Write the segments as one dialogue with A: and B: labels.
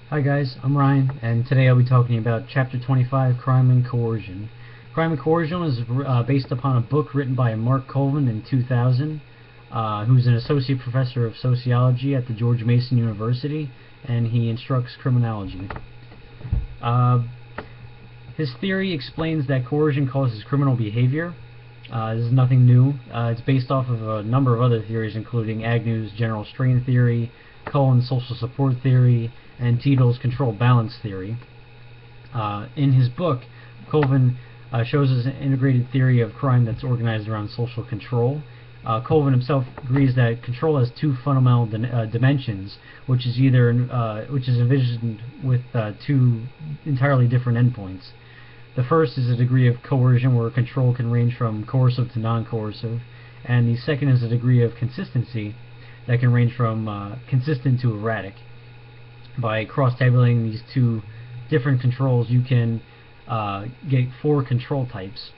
A: Hi guys, I'm Ryan, and today I'll be talking about Chapter 25, Crime and Coercion. Crime and Coercion is based upon a book written by Mark Colvin in 2000, who's an associate professor of sociology at the George Mason University, and he instructs criminology. His theory explains that coercion causes criminal behavior. This is nothing new. It's based off of a number of other theories, including Agnew's general strain theory, Cohen's social support theory, and Titel's control balance theory. In his book, Colvin shows us an integrated theory of crime that's organized around social control. Colvin himself agrees that control has two fundamental dimensions, which is envisioned with two entirely different endpoints. The first is a degree of coercion, where control can range from coercive to non-coercive, and the second is a degree of consistency that can range from consistent to erratic. By cross-tabulating these two different controls, you can get four control types.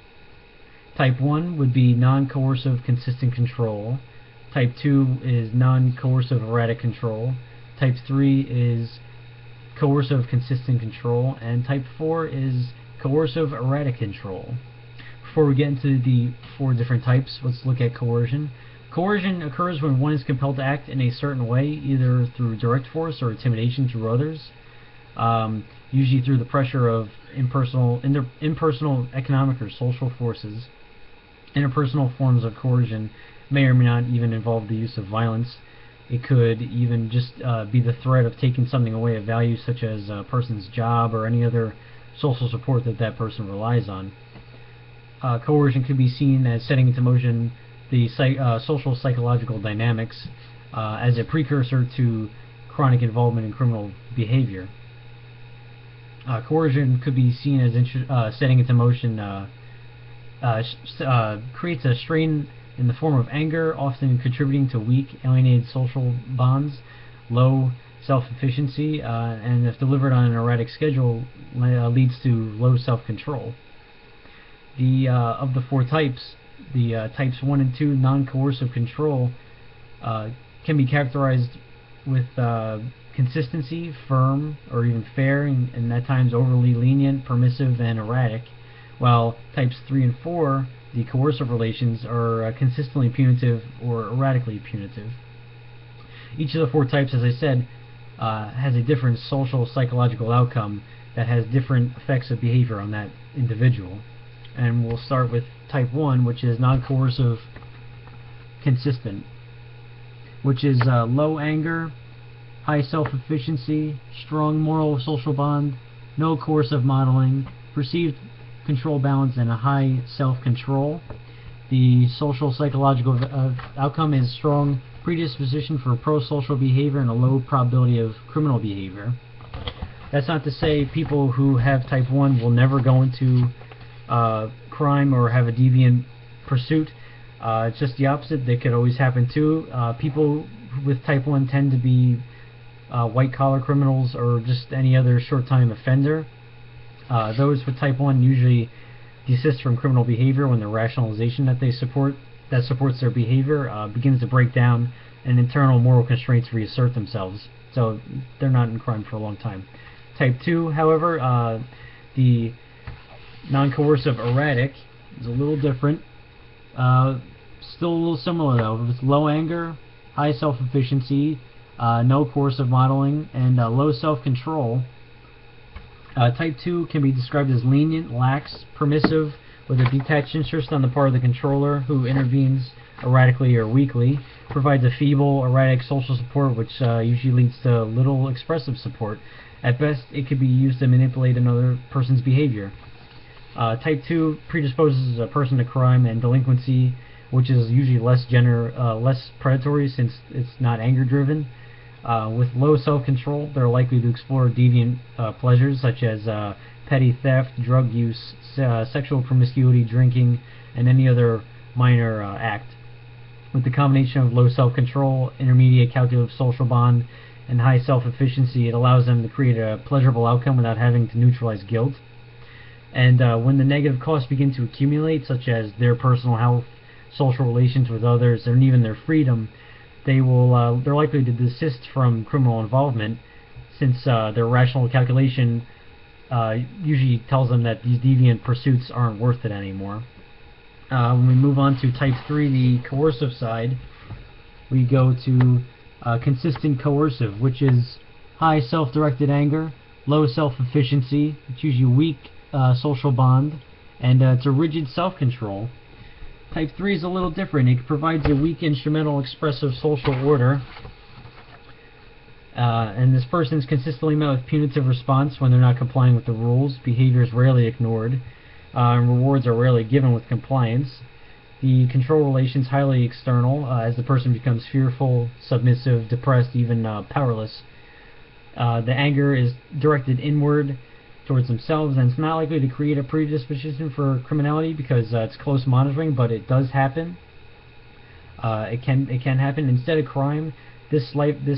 A: Type 1 would be non-coercive consistent control. Type 2 is non-coercive erratic control. Type 3 is coercive consistent control. And Type 4 is coercive erratic control. Before we get into the four different types, let's look at coercion. Coercion occurs when one is compelled to act in a certain way, either through direct force or intimidation through others, usually through the pressure of impersonal economic or social forces. Interpersonal forms of coercion may or may not even involve the use of violence. It could even just be the threat of taking something away of value, such as a person's job or any other social support that that person relies on. Coercion could be seen as setting into motion the social psychological dynamics as a precursor to chronic involvement in criminal behavior. Coercion could be seen as setting into motion creates a strain in the form of anger, often contributing to weak, alienated social bonds, low self-efficiency, and if delivered on an erratic schedule, leads to low self-control. Of the four types, the types 1 and 2 non-coercive control can be characterized with consistency, firm, or even fair, and at times overly lenient, permissive, and erratic, while types 3 and 4, the coercive relations, are consistently punitive or erratically punitive. Each of the four types, as I said, has a different social psychological outcome that has different effects of behavior on that individual. And we'll start with type 1, which is non-coercive consistent, which is low anger, high self-efficiency, strong moral social bond, no coercive modeling, perceived control balance, and a high self-control. The social psychological outcome is strong predisposition for pro-social behavior and a low probability of criminal behavior. That's not to say people who have type 1 will never go into crime or have a deviant pursuit. It's just the opposite. That could always happen too. People with type 1 tend to be white-collar criminals or just any other short-time offender. Those with type 1 usually desist from criminal behavior when the rationalization that supports their behavior begins to break down and internal moral constraints reassert themselves. So they're not in crime for a long time. Type 2, however, the non-coercive erratic is a little different. Still a little similar though. With low anger, high self-efficiency, no coercive modeling, and low self-control. Type 2 can be described as lenient, lax, permissive, with a detached interest on the part of the controller who intervenes erratically or weakly, provides a feeble, erratic social support which usually leads to little expressive support. At best, it could be used to manipulate another person's behavior. Type 2 predisposes a person to crime and delinquency, which is usually less predatory since it's not anger-driven. With low self-control, they're likely to explore deviant pleasures such as petty theft, drug use, sexual promiscuity, drinking, and any other minor act. With the combination of low self-control, intermediate calculative social bond, and high self-efficiency, it allows them to create a pleasurable outcome without having to neutralize guilt. And when the negative costs begin to accumulate, such as their personal health, social relations with others, and even their freedom, they're likely to desist from criminal involvement, since their rational calculation usually tells them that these deviant pursuits aren't worth it anymore. When we move on to type 3, the coercive side, we go to consistent coercive, which is high self-directed anger, low self-efficiency, it's usually weak social bond, and it's a rigid self-control. Type 3 is a little different. It provides a weak instrumental expressive social order, and this person is consistently met with punitive response when they're not complying with the rules. Behavior is rarely ignored, and rewards are rarely given with compliance. The control relation is highly external, as the person becomes fearful, submissive, depressed, even powerless. The anger is directed inward towards themselves, and it's not likely to create a predisposition for criminality because it's close monitoring, but it does happen. It can happen. Instead of crime, this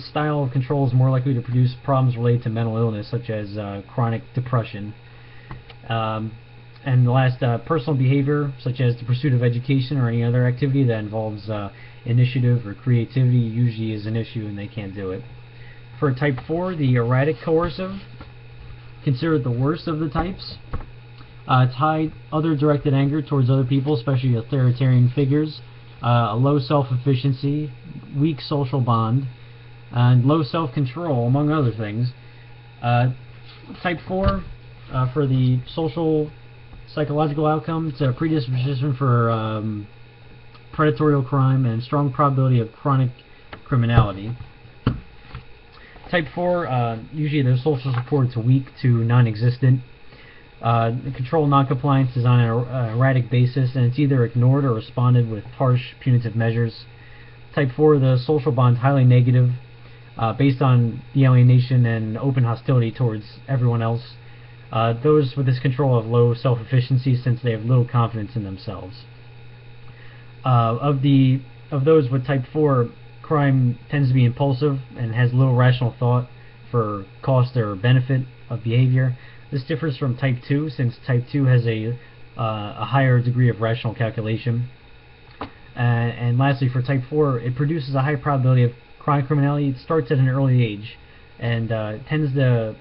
A: style of control is more likely to produce problems related to mental illness, such as chronic depression. And the last, personal behavior, such as the pursuit of education or any other activity that involves initiative or creativity, usually is an issue and they can't do it. For type 4, the erratic coercive, considered the worst of the types. It's high other-directed anger towards other people, especially authoritarian figures, a low self-efficiency, weak social bond, and low self-control, among other things. Type 4, for the social psychological outcome, it's a predisposition for predatorial crime and strong probability of chronic criminality. Type 4, usually their social support is weak to non-existent. Control non-compliance is on an erratic basis, and it's either ignored or responded with harsh punitive measures. Type 4, the social bond is highly negative, based on the alienation and open hostility towards everyone else. Those with this control have low self-efficiency since they have little confidence in themselves. Of those with type 4, crime tends to be impulsive and has little rational thought for cost or benefit of behavior. This differs from type 2 since type 2 has a higher degree of rational calculation. And lastly, for type 4, it produces a high probability of chronic criminality. It starts at an early age and tends to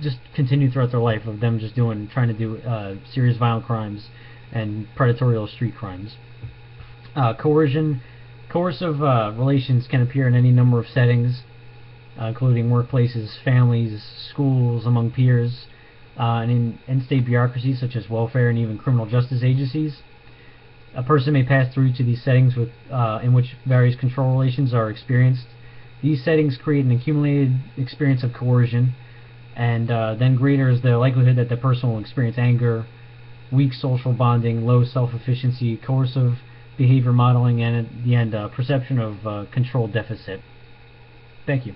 A: just continue throughout their life of them just trying to do serious violent crimes and predatorial street crimes. Coercion. Coercive relations can appear in any number of settings, including workplaces, families, schools, among peers, and in end-state bureaucracies such as welfare and even criminal justice agencies. A person may pass through to these settings in which various control relations are experienced. These settings create an accumulated experience of coercion, and then greater is the likelihood that the person will experience anger, weak social bonding, low self-efficiency, coercive behavior modeling, and at the end, perception of control deficit. Thank you.